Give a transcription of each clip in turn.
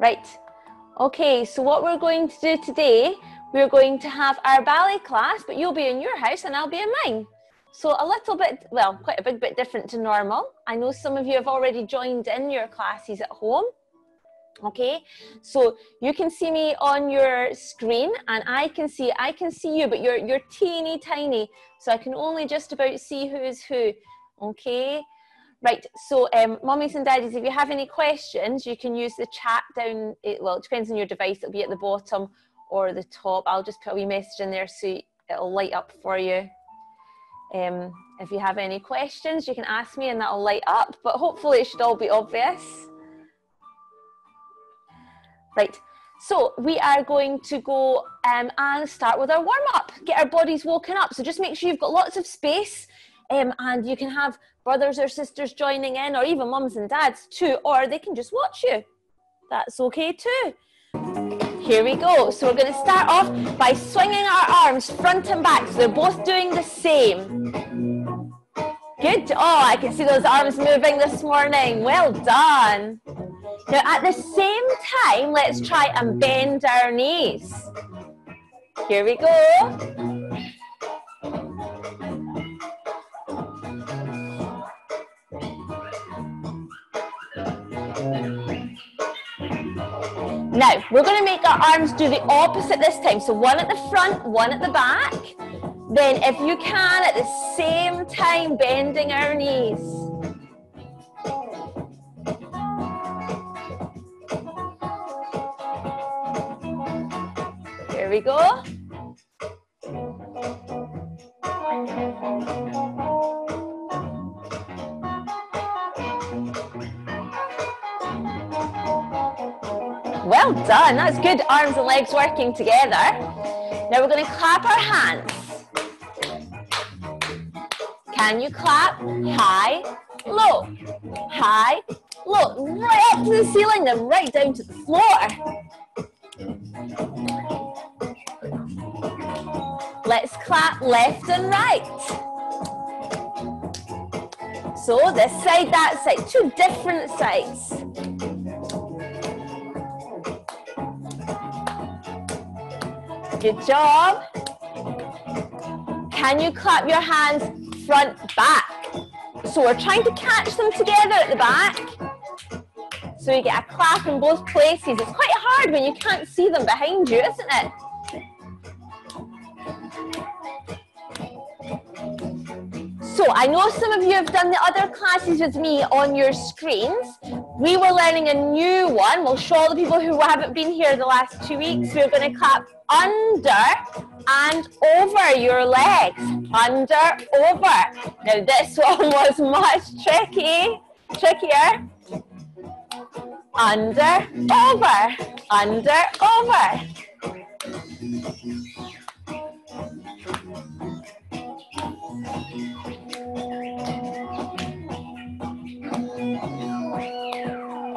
Right. Okay, so what we're going to do today, we're going to have our ballet class, but you'll be in your house and I'll be in mine. So a little bit, well, quite a big bit different to normal. I know some of you have already joined in your classes at home. Okay, so you can see me on your screen and I can see you, but you're teeny tiny, so I can only just about see who's who. Okay, right, so mummies and daddies, if you have any questions, you can use the chat down, well, it depends on your device, it'll be at the bottom or the top. I'll just put a wee message in there so it'll light up for you. If you have any questions, you can ask me and that'll light up, but hopefully it should all be obvious. Right, so we are going to go and start with our warm-up, get our bodies woken up. So just make sure you've got lots of space and you can have brothers or sisters joining in, or even mums and dads too, or they can just watch you. That's okay too. Here we go. So we're going to start off by swinging our arms front and back. So they're both doing the same. Good. Oh, I can see those arms moving this morning. Well done. Now at the same time, let's try and bend our knees. Here we go. Now, we're going to make our arms do the opposite this time. So one at the front, one at the back. Then if you can, at the same time, bending our knees. Here we go. Well done, that's good. Arms and legs working together. Now we're going to clap our hands. Can you clap? High, low, high, low. Right up to the ceiling, then right down to the floor. Let's clap left and right. So this side, that side, two different sides. Good job. Can you clap your hands front, back? So we're trying to catch them together at the back. So you get a clap in both places. It's quite hard when you can't see them behind you, isn't it? So I know some of you have done the other classes with me on your screens. We were learning a new one. We'll show all the people who haven't been here the last 2 weeks. We're going to clap under and over your legs. Under, over. Now this one was much trickier. Under, over. Under, over.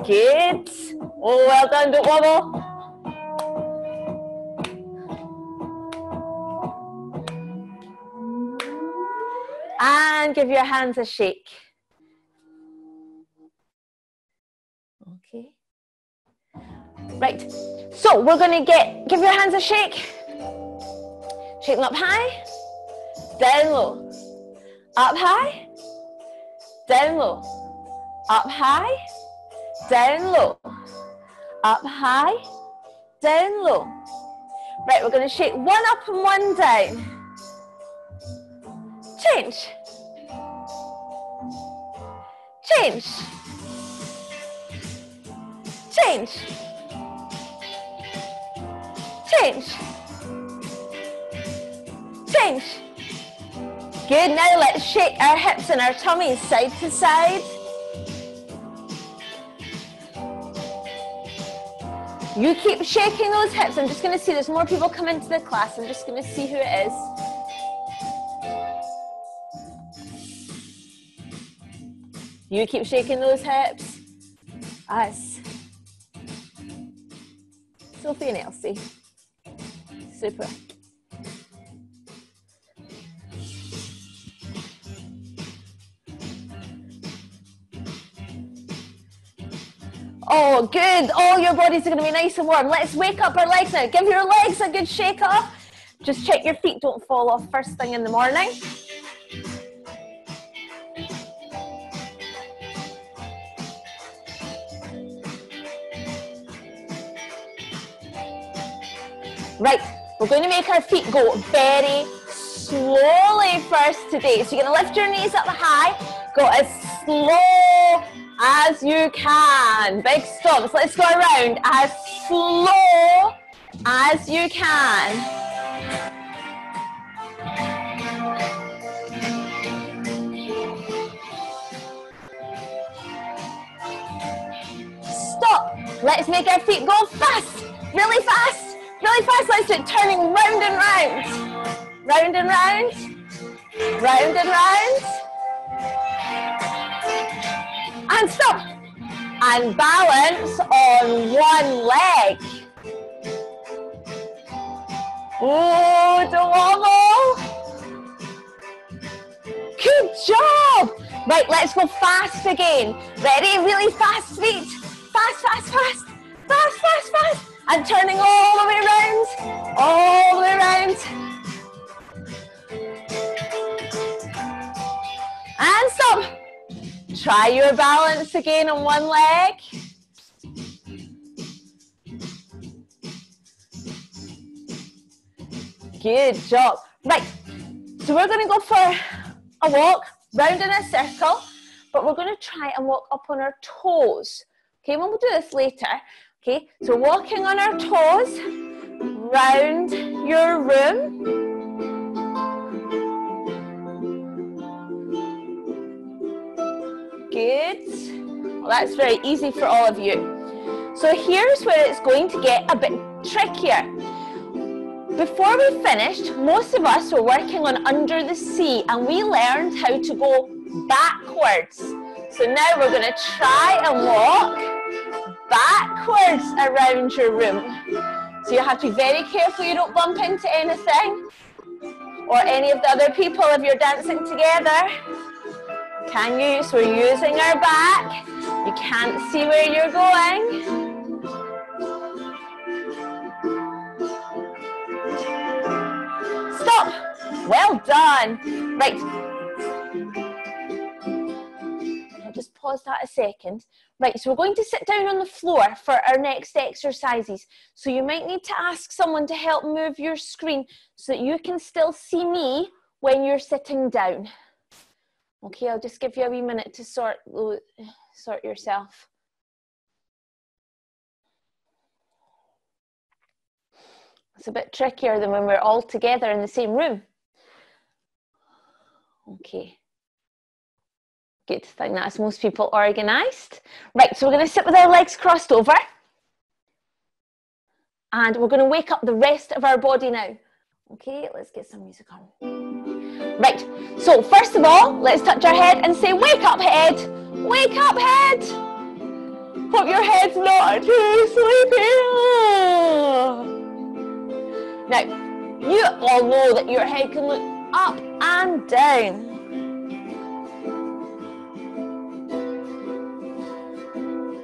Good. Oh, well done, don't wobble. And give your hands a shake. Okay. Right. So we're going to give your hands a shake. Shake them up high, down low. Up high, down low. Up high, down low. Up high, down low. Right, we're going to shake one up and one down. Change. Change. Change. Change. Change. Good, now let's shake our hips and our tummies side to side. You keep shaking those hips. I'm just going to see there's more people come into the class. I'm just going to see who it is. You keep shaking those hips. Us. Sophie and Elsie. Super. Oh, good. All your bodies are going to be nice and warm. Let's wake up our legs now. Give your legs a good shake off. Just check your feet don't fall off first thing in the morning. Right, we're going to make our feet go very slowly first today. So you're going to lift your knees up high, go as slow as you can. Big stomps. Let's go around as slow as you can. Stop. Let's make our feet go fast, really fast. Really fast, let's do it, turning round and round. Round and round. Round and round. And stop. And balance on one leg. Oh, don't wobble. Good job. Right, let's go fast again. Ready? Really fast feet. Fast, fast, fast. Fast, fast, fast. And turning all the way around, all the way around. And stop. Try your balance again on one leg. Good job. Right, so we're going to go for a walk round in a circle, but we're going to try and walk up on our toes. Okay, we'll do this later. Okay, so walking on our toes round your room. Good. Well, that's very easy for all of you. So here's where it's going to get a bit trickier. Before we finished, most of us were working on under the sea and we learned how to go backwards. So now we're going to try and walk backwards around your room. So you have to be very careful you don't bump into anything or any of the other people if you're dancing together. Can you? So we're using our back. You can't see where you're going. Stop. Well done. Right. I'll just pause that a second. Right, so we're going to sit down on the floor for our next exercises. So you might need to ask someone to help move your screen so that you can still see me when you're sitting down. Okay, I'll just give you a wee minute to sort yourself. It's a bit trickier than when we're all together in the same room. Okay. Good, I think that's most people organised. Right, so we're going to sit with our legs crossed over. And we're going to wake up the rest of our body now. Okay, let's get some music on. Right, so first of all, let's touch our head and say, wake up head, wake up head. Hope your head's not too sleepy. Now, you all know that your head can look up and down.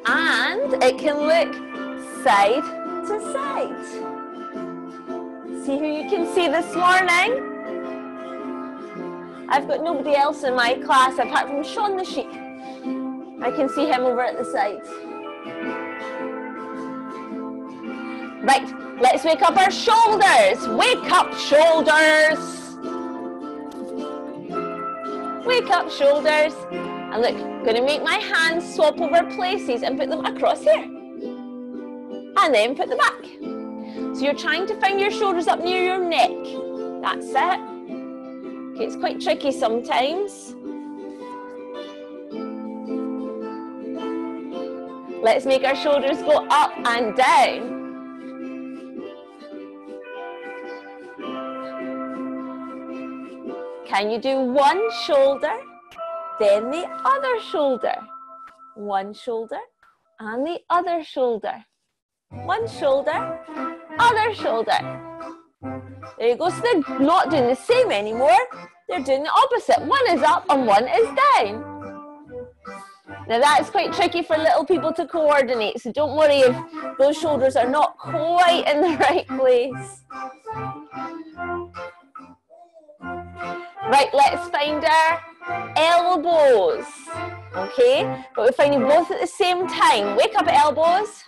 And it can look side to side. See who you can see this morning? I've got nobody else in my class apart from Sean the sheep. I can see him over at the side. Right, let's wake up our shoulders. Wake up shoulders. Wake up shoulders. And look, I'm going to make my hands swap over places and put them across here. And then put them back. So you're trying to find your shoulders up near your neck. That's it. Okay, it's quite tricky sometimes. Let's make our shoulders go up and down. Can you do one shoulder, then the other shoulder? One shoulder and the other shoulder. One shoulder, other shoulder. There you go. So they're not doing the same anymore. They're doing the opposite. One is up and one is down. Now that's quite tricky for little people to coordinate, so don't worry if those shoulders are not quite in the right place. Right, let's find our elbows, okay? But we're finding both at the same time. Wake up at elbows.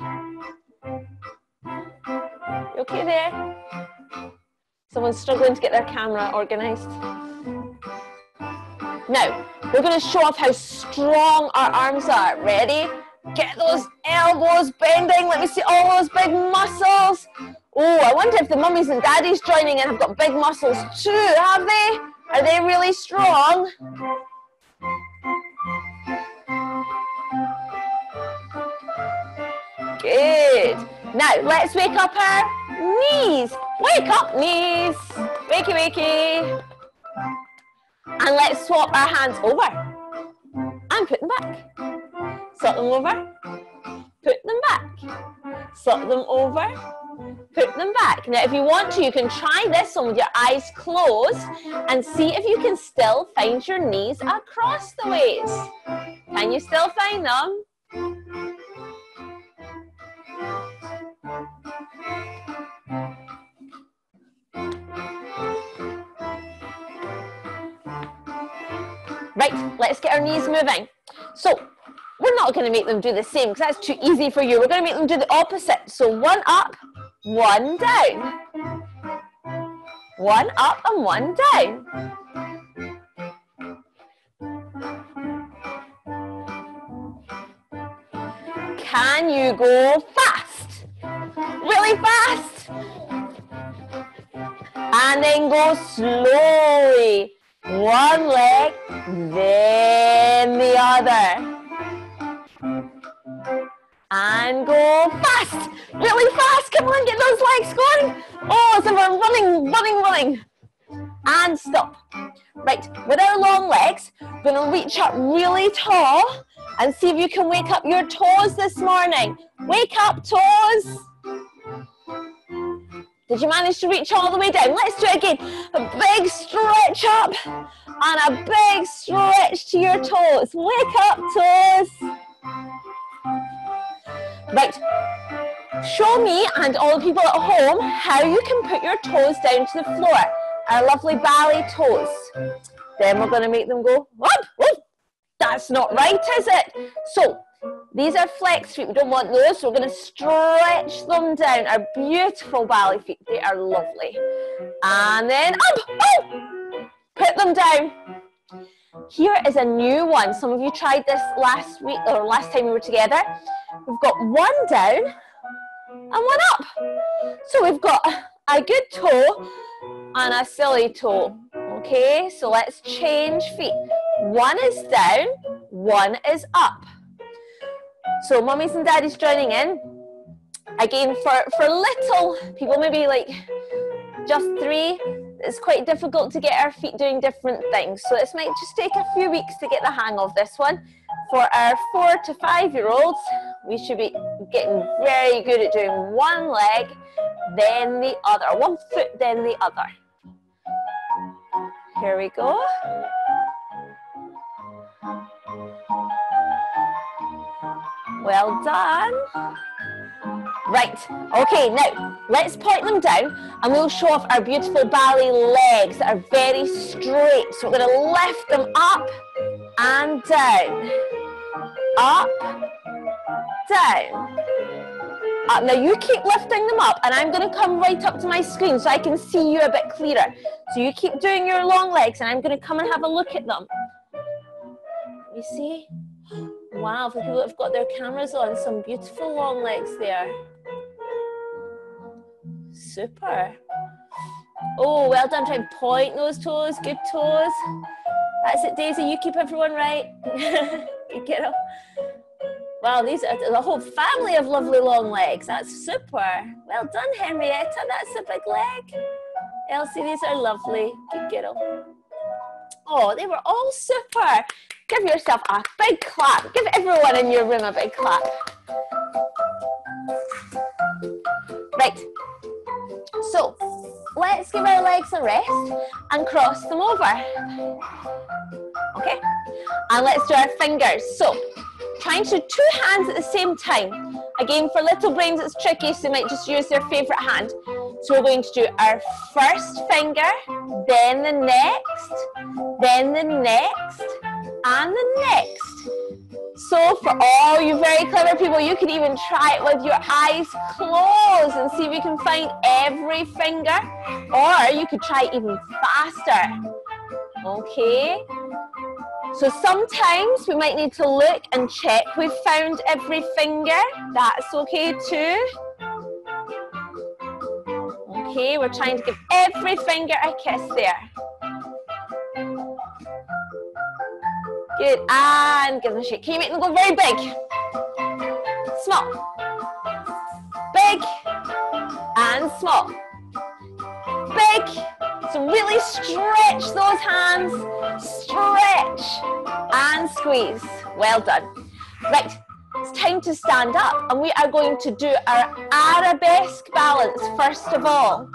You okay there? Someone's struggling to get their camera organised. Now, we're going to show off how strong our arms are. Ready? Get those elbows bending. Let me see all those big muscles. Oh, I wonder if the mummies and daddies joining in have got big muscles too, have they? Are they really strong? Good. Now, let's wake up our knees. Wake up, knees. Wakey, wakey. And let's swap our hands over and put them back. Swap them over, put them back. Swap them over, put them back. Now, if you want to, you can try this one with your eyes closed and see if you can still find your knees across the waist. Can you still find them? Right, let's get our knees moving. So, we're not going to make them do the same because that's too easy for you. We're going to make them do the opposite. So, one up, one down. One up and one down. Can you go fast? Really fast? And then go slowly. One leg, then the other. And go fast, really fast. Come on, get those legs going. Oh, so we're running, running, running. And stop. Right, with our long legs, we're going to reach up really tall and see if you can wake up your toes this morning. Wake up, toes. Did you manage to reach all the way down? Let's do it again. A big stretch up and a big stretch to your toes. Wake up, toes. Right. Show me and all the people at home how you can put your toes down to the floor. Our lovely ballet toes. Then we're going to make them go up. Whoop. That's not right, is it? So, these are flex feet. We don't want those, so we're going to stretch them down. Our beautiful ballet feet. They are lovely. And then up. Oh! Put them down. Here is a new one. Some of you tried this last week or last time we were together. We've got one down and one up. So we've got a good toe and a silly toe. Okay, so let's change feet. One is down, one is up. So mummies and daddies joining in. Again, for little people, maybe like just 3, it's quite difficult to get our feet doing different things. So this might just take a few weeks to get the hang of this one. For our 4 to 5-year-olds, we should be getting very good at doing one leg, then the other. One foot, then the other. Here we go. Well done. Right, okay, now let's point them down and we'll show off our beautiful ballet legs that are very straight. So we're going to lift them up and down. Up, down. Up. Now you keep lifting them up and I'm going to come right up to my screen so I can see you a bit clearer. So you keep doing your long legs and I'm going to come and have a look at them. You see? Wow, for people that have got their cameras on, some beautiful long legs there. Super. Oh, well done. Try and point those toes. Good toes. That's it, Daisy. You keep everyone right. Good girl. Wow, these are a whole family of lovely long legs. That's super. Well done, Henrietta. That's a big leg. Elsie, these are lovely. Good girl. Oh, they were all super. Give yourself a big clap. Give everyone in your room a big clap. Right. So, let's give our legs a rest and cross them over. Okay? And let's do our fingers. So, trying to do 2 hands at the same time. Again, for little brains, it's tricky, so they might just use their favorite hand. So we're going to do our first finger, then the next, then the next, and the next. So for all you very clever people, you can even try it with your eyes closed and see if you can find every finger, or you could try it even faster. Okay, so sometimes we might need to look and check we've found every finger. That's okay too. Okay, we're trying to give every finger a kiss there. Good, and give them a shake. Can you make them go very big? Small. Big and small. Big. So really stretch those hands. Stretch and squeeze. Well done. Right, it's time to stand up, and we are going to do our arabesque balance first of all.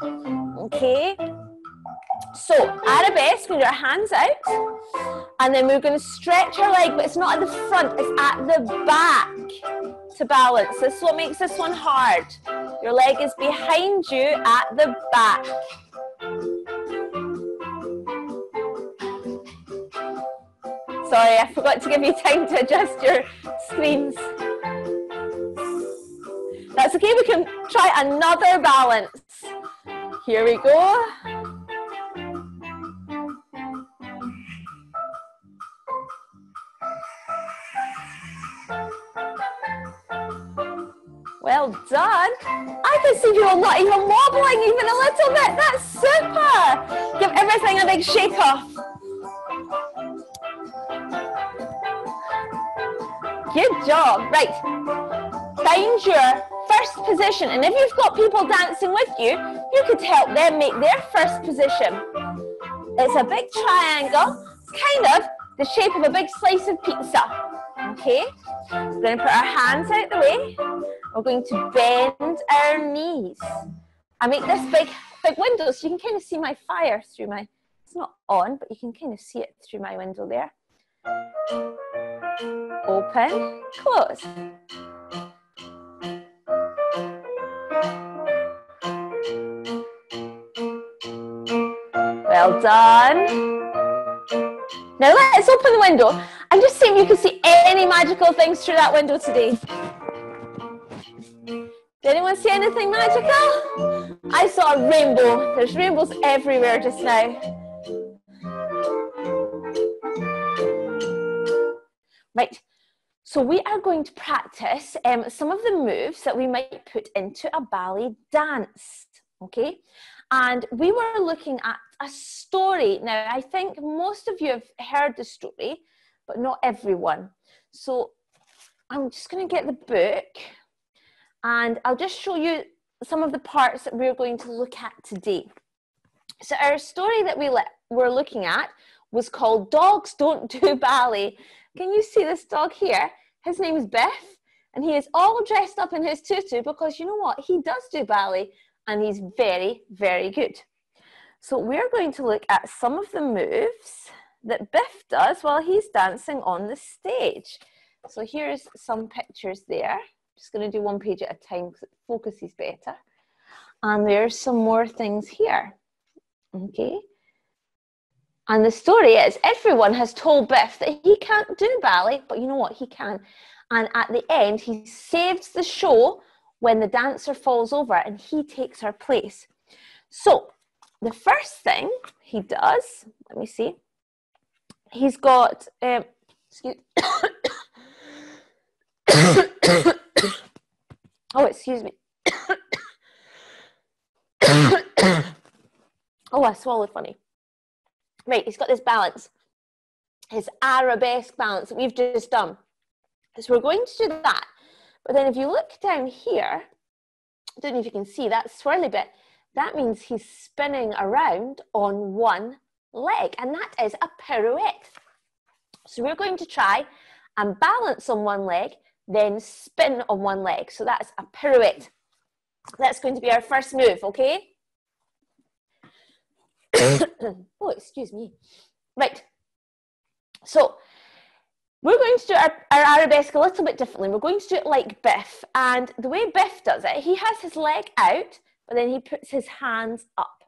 Okay? So, arabesque, we do our hands out, and then we're going to stretch our leg, but it's not at the front, it's at the back to balance. This is what makes this one hard. Your leg is behind you at the back. Sorry, I forgot to give you time to adjust your screens. That's okay, we can try another balance. Here we go. Well done. I can see people not even wobbling even a little bit. That's super. Give everything a big shake off. Good job. Right. Find your first position. And if you've got people dancing with you, you could help them make their first position. It's a big triangle. It's kind of the shape of a big slice of pizza. Okay. We're going to put our hands out the way. We're going to bend our knees. I make this big window so you can kind of see my fire through my, it's not on, but you can kind of see it through my window there. Open, close. Well done. Now let's open the window and just see if you can see any magical things through that window today. Did anyone see anything magical? I saw a rainbow. There's rainbows everywhere just now. Right, so we are going to practice some of the moves that we might put into a ballet dance, okay? And we were looking at a story. Now, I think most of you have heard the story, but not everyone. So I'm just going to get the book. And I'll just show you some of the parts that we're going to look at today. So our story that we're looking at was called Dogs Don't Do Ballet. Can you see this dog here? His name is Biff, and he is all dressed up in his tutu because you know what? He does do ballet, and he's very, very good. So we're going to look at some of the moves that Biff does while he's dancing on the stage. So here's some pictures there. Just going to do one page at a time because it focuses better. And there's some more things here. Okay. And the story is everyone has told Biff that he can't do ballet, but you know what? He can. And at the end, he saves the show when the dancer falls over and he takes her place. So the first thing he does, let me see. He's got, excuse oh, excuse me. Oh, I swallowed funny. Right, he's got this balance, his arabesque balance that we've just done. So we're going to do that. But then if you look down here, I don't know if you can see that swirly bit, that means he's spinning around on one leg, and that is a pirouette. So we're going to try and balance on one leg, then spin on one leg. So that's a pirouette. That's going to be our first move, okay? Oh, excuse me. Right. So We're going to do our arabesque a little bit differently. We're going to do it like Biff. And the way Biff does it, he has his leg out, but then he puts his hands up.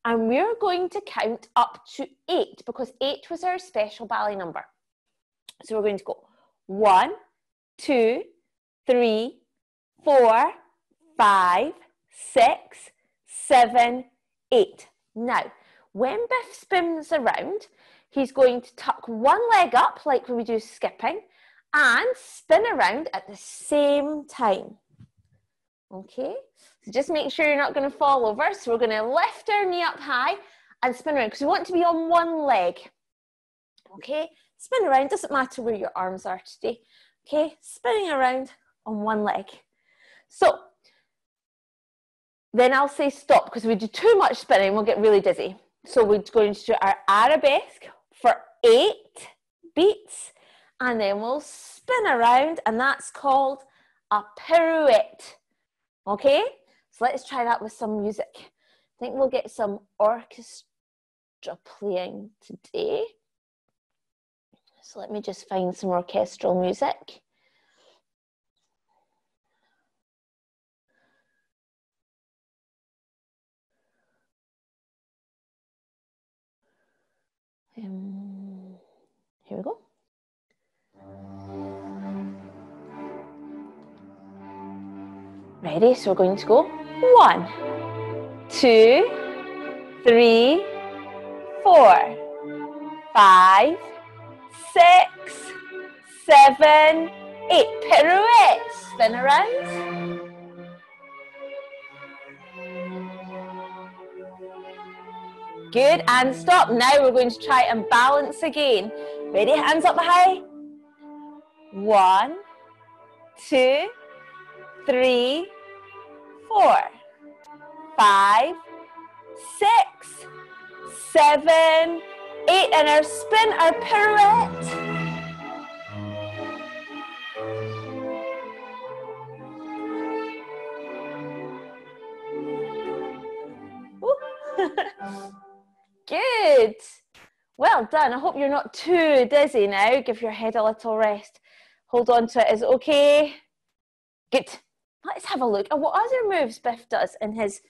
And we're going to count up to 8 because 8 was our special ballet number. So we're going to go 1, 2, 3, 4, 5, 6, 7, 8. Now, when Biff spins around, he's going to tuck one leg up like when we do skipping and spin around at the same time. Okay, so just make sure you're not going to fall over. So we're going to lift our knee up high and spin around because we want to be on one leg. Okay, spin around, doesn't matter where your arms are today. Okay, spinning around on one leg. So then I'll say stop because if we do too much spinning, we'll get really dizzy. So we're going to do our arabesque for 8 beats and then we'll spin around and that's called a pirouette. Okay, so let's try that with some music. I think we'll get some orchestra playing today. So let me just find some orchestral music. Here we go. Ready? So we're going to go 1, 2, 3, 4, 5, 6, 7, 8. Pirouettes. Spin around. Good, and stop. Now we're going to try and balance again. Ready? Hands up high. 1, 2, 3, 4, 5, 6, 7, 8. And our spin, our pirouette. Good. Well done. I hope you're not too dizzy now. Give your head a little rest. Hold on to it. Is it okay? Good. Let's have a look at what other moves Biff does in his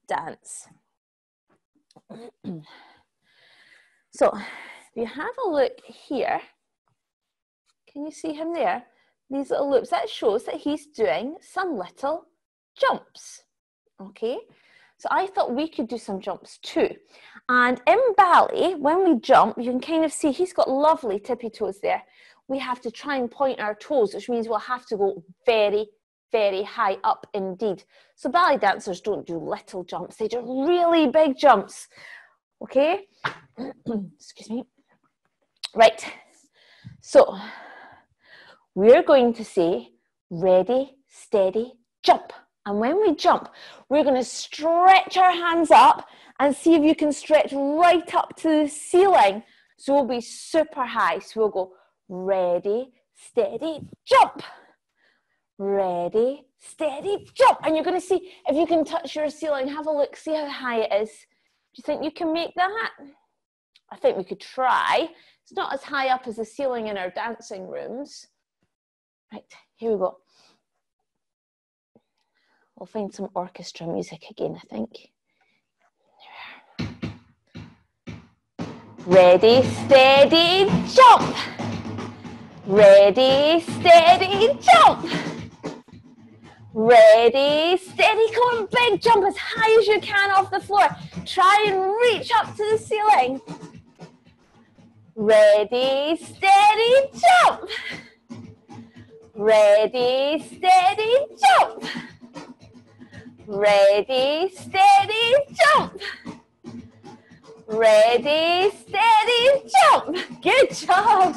dance. So, if you have a look here, can you see him there? These little loops, that shows that he's doing some little jumps. Okay? So I thought we could do some jumps too. And in ballet, when we jump, you can kind of see he's got lovely tippy toes there. We have to try and point our toes, which means we'll have to go very, very high up indeed. So ballet dancers don't do little jumps, they do really big jumps. Okay? Excuse me. Right. So we're going to say ready, steady, jump. And when we jump, we're going to stretch our hands up and see if you can stretch right up to the ceiling. So we'll be super high. So we'll go ready, steady, jump. Ready, steady, jump. And you're going to see if you can touch your ceiling. Have a look, see how high it is. Do you think you can make that? I think we could try. It's not as high up as the ceiling in our dancing rooms. Right, here we go. We'll find some orchestra music again, I think. Ready, steady, jump. Ready, steady, jump. Ready, steady, come on, big jump as high as you can off the floor. Try and reach up to the ceiling. Ready, steady, jump. Ready, steady, jump. Ready, steady, jump. Ready, steady, jump. Good job.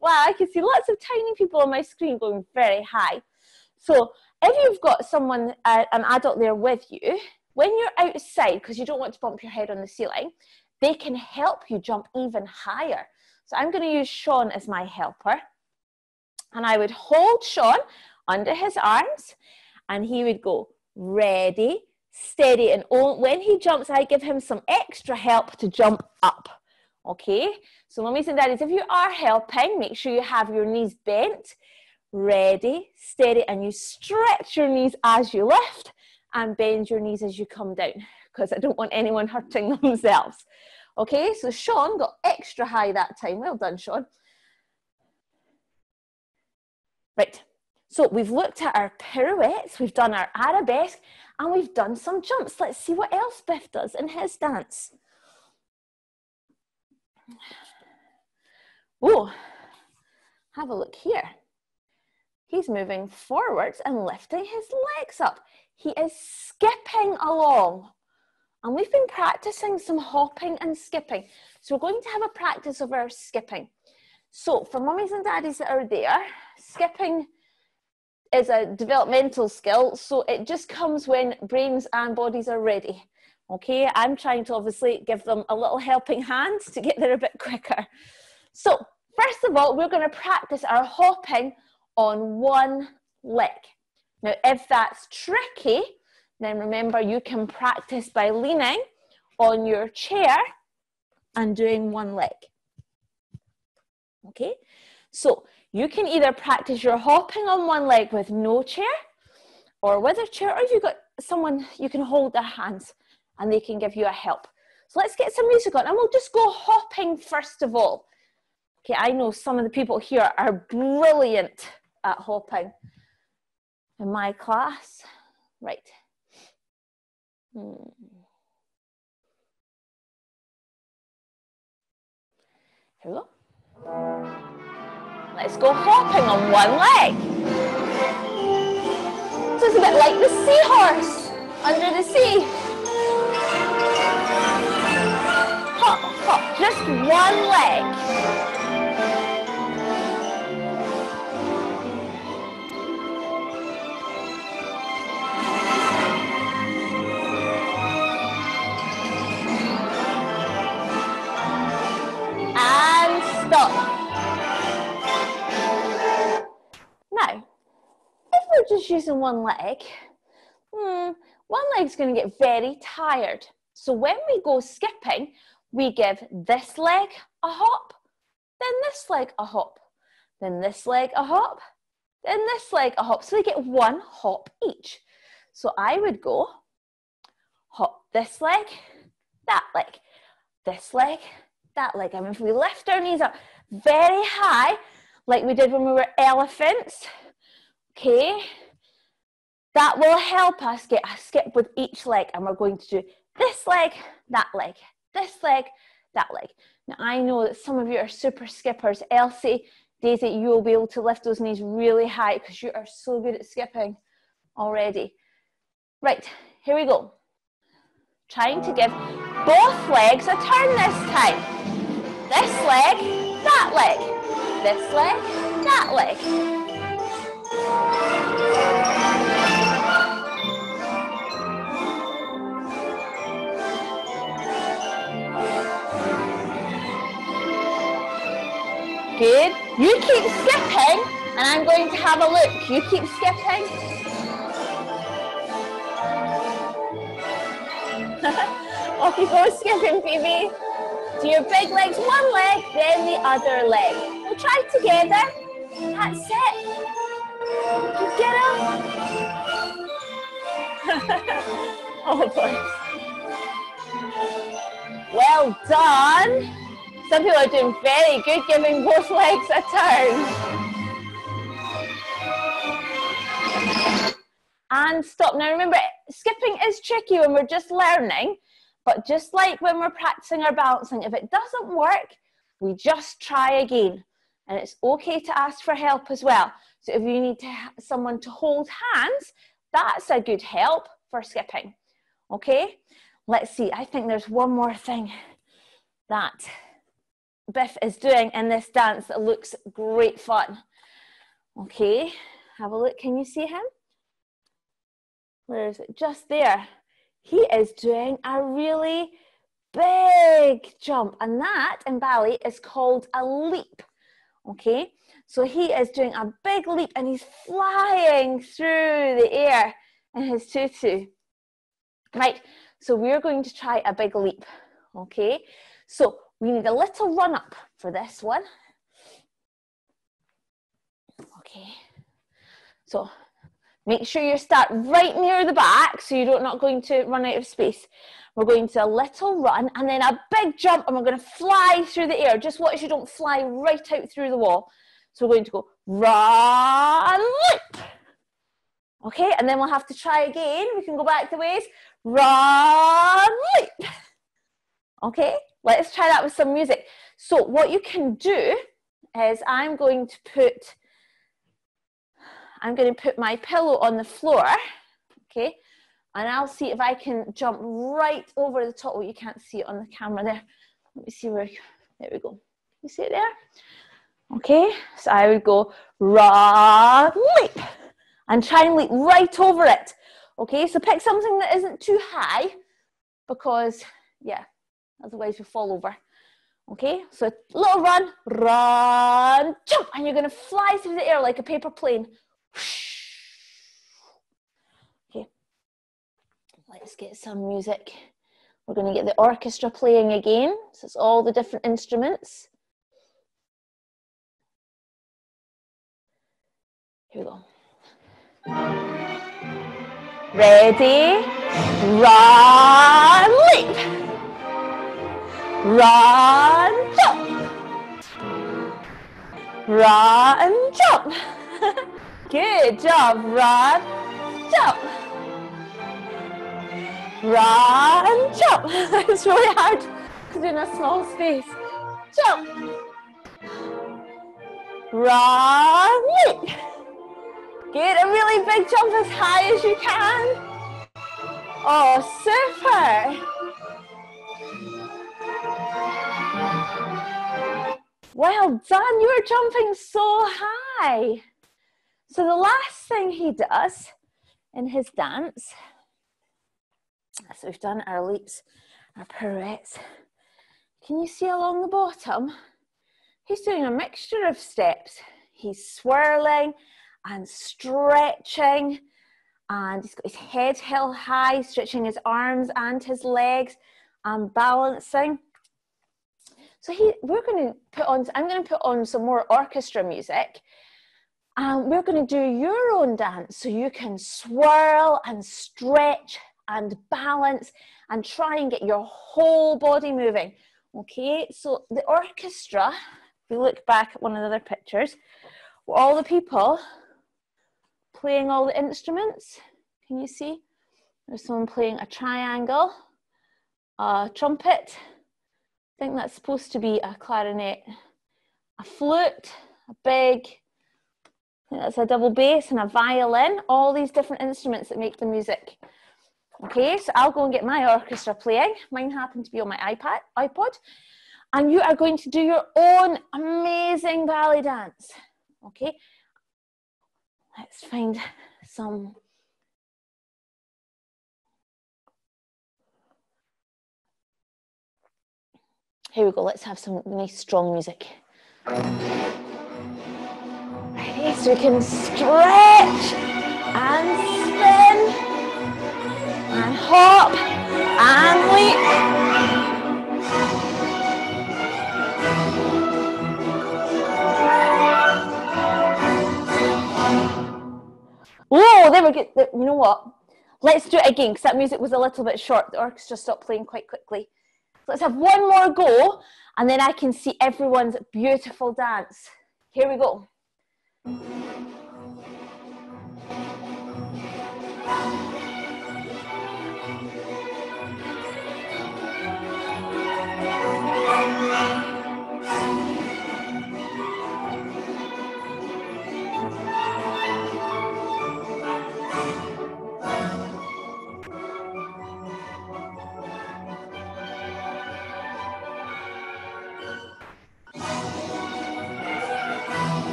Wow, I can see lots of tiny people on my screen going very high. So if you've got someone, an adult there with you, when you're outside, because you don't want to bump your head on the ceiling, they can help you jump even higher. So I'm going to use Sean as my helper. And I would hold Sean under his arms and he would go ready, steady. And when he jumps, I give him some extra help to jump up. Okay, so mummies and daddies, if you are helping, make sure you have your knees bent, ready, steady, and you stretch your knees as you lift and bend your knees as you come down, because I don't want anyone hurting themselves. Okay, so Sean got extra high that time. Well done, Sean. Right, so we've looked at our pirouettes, we've done our arabesque, and we've done some jumps. Let's see what else Biff does in his dance. Oh, have a look here. He's moving forwards and lifting his legs up. He is skipping along. And we've been practicing some hopping and skipping. So we're going to have a practice of our skipping. So for mummies and daddies that are there, skipping is a developmental skill. So it just comes when brains and bodies are ready. Okay, I'm trying to obviously give them a little helping hand to get there a bit quicker. So first of all, we're going to practice our hopping on one leg. Now, if that's tricky, then remember you can practice by leaning on your chair and doing one leg. Okay, so you can either practice your hopping on one leg with no chair or with a chair, or if you've got someone you can hold their hands and they can give you a help. So let's get some music on and we'll just go hopping first of all. Okay, I know some of the people here are brilliant at hopping in my class. Right. Here we go. Let's go hopping on one leg. So it's a bit like the seahorse under the sea. Hop, hop, just one leg. Stop. Now, if we're just using one leg, one leg's going to get very tired. So when we go skipping, we give this leg a hop, then this leg a hop, then this leg a hop, then this leg a hop. So we get one hop each. So I would go hop this leg, that leg, this leg, that leg. And if we lift our knees up very high, like we did when we were elephants, okay, that will help us get a skip with each leg. And we're going to do this leg, that leg, this leg, that leg. Now I know that some of you are super skippers. Elsie, Daisy, you will be able to lift those knees really high because you are so good at skipping already. Right, here we go. Trying to give both legs a turn this time. This leg, that leg. This leg, that leg. Good. You keep skipping and I'm going to have a look. You keep skipping. Off you go skipping, Phoebe. Do your big legs one leg, then the other leg. We'll try together. That's it. Get up. Oh boy. Well done. Some people are doing very good giving both legs a turn. And stop. Now remember, skipping is tricky when we're just learning. But just like when we're practicing our balancing, if it doesn't work, we just try again. And it's okay to ask for help as well. So if you need someone to hold hands, that's a good help for skipping. Okay, let's see. I think there's one more thing that Biff is doing in this dance that looks great fun. Okay, have a look. Can you see him? Where is it? Just there. He is doing a really big jump, and that in ballet is called a leap. Okay, so he is doing a big leap and he's flying through the air in his tutu. Right, so we're going to try a big leap. Okay, so We need a little run up for this one. Okay, so make sure you start right near the back so you're not going to run out of space. We're going to a little run and then a big jump, and we're going to fly through the air. Just watch you don't fly right out through the wall. So we're going to go run, leap. Okay, and then we'll have to try again. We can go back the ways. Run, leap. Okay, let's try that with some music. So what you can do is I'm going to put my pillow on the floor, okay, and I'll see if I can jump right over the top. Oh, you can't see it on the camera there. Let me see where, there we go. You see it there? Okay, so I would go run, leap, and try and leap right over it. Okay, so pick something that isn't too high because, yeah, otherwise you fall over. Okay, so a little run, run, jump, and you're going to fly through the air like a paper plane. Okay, let's get some music. We're going to get the orchestra playing again. So it's all the different instruments. Here we go. Ready, run, leap, run, jump, run, jump. Good job, run, jump, run, jump. It's really hard to do in a small space. Jump, run, leap. Get a really big jump as high as you can. Oh, super. Well done, you were jumping so high. So the last thing he does in his dance, so we've done our leaps, our pirouettes. Can you see along the bottom? He's doing a mixture of steps. He's swirling and stretching, and he's got his head held high, stretching his arms and his legs and balancing. So I'm going to put on some more orchestra music, and we're going to do your own dance so you can swirl and stretch and balance and try and get your whole body moving. Okay, so the orchestra, if we look back at one of the other pictures, all the people playing all the instruments. Can you see? There's someone playing a triangle, a trumpet, I think that's supposed to be a clarinet, a flute, a big, I think that's a double bass, and a violin, all these different instruments that make the music. Okay, so I'll go and get my orchestra playing. Mine happened to be on my iPod, and you are going to do your own amazing ballet dance. Okay, let's find some. Here we go, let's have some nice strong music. Ready, so we can stretch and spin and hop and leap. Whoa, there we go. You know what? Let's do it again because that music was a little bit short. The orchestra stopped playing quite quickly. Let's have one more go, and then I can see everyone's beautiful dance. Here we go.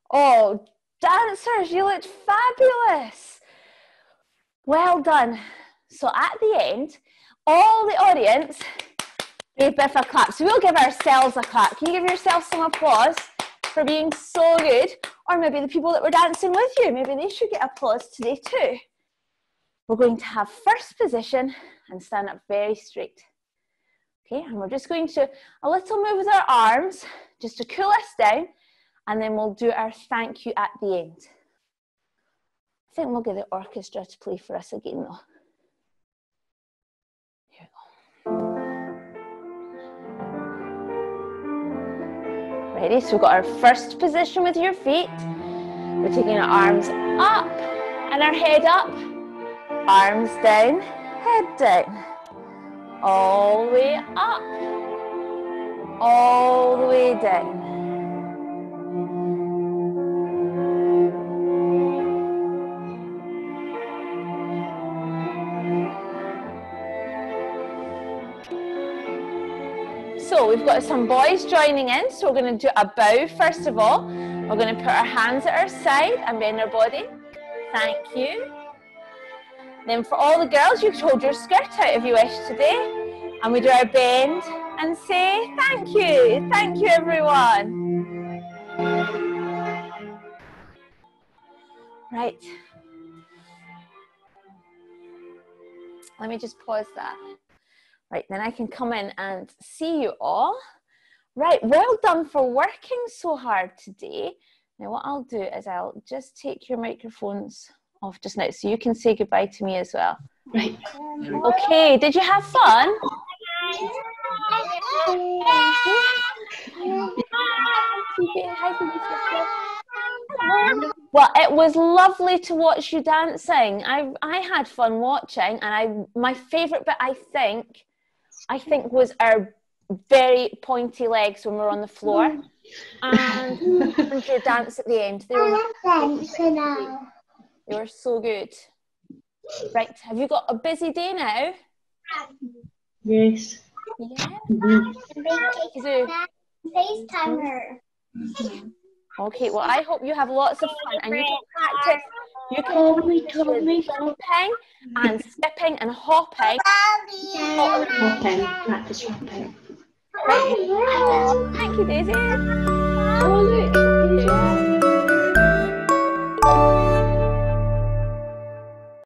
Oh, dancers, you looked fabulous. Well done. So at the end, all the audience gave Biff a clap. So we'll give ourselves a clap. Can you give yourself some applause for being so good? Or maybe the people that were dancing with you, maybe they should get applause today too. We're going to have first position and stand up very straight. Okay, and we're just going to a little move with our arms just to cool us down, and then we'll do our thank you at the end. I think we'll get the orchestra to play for us again though. Here we go. Ready? So we've got our first position with your feet. We're taking our arms up and our head up. Arms down, head down. All the way up. All the way down. So we've got some boys joining in, so we're going to do a bow first of all. We're going to put our hands at our side and bend our body. Thank you. Then for all the girls, you can hold your skirt out if you wish today. And we do our bend and say thank you. Thank you, everyone. Right. Let me just pause that. Right, then I can come in and see you all. Right, well done for working so hard today. Now what I'll do is I'll just take your microphones off just now so you can say goodbye to me as well. Right. Okay, did you have fun? Well, it was lovely to watch you dancing. I had fun watching, and my favourite bit I think was our very pointy legs when we were on the floor, and your dance at the end. They were so good. Right, have you got a busy day now? Yes. Yeah. FaceTime her. Okay, well I hope you have lots of fun and you can practice. You can jumping and skipping and hopping. Practice hopping. Right. Thank you, Daisy. Oh, look.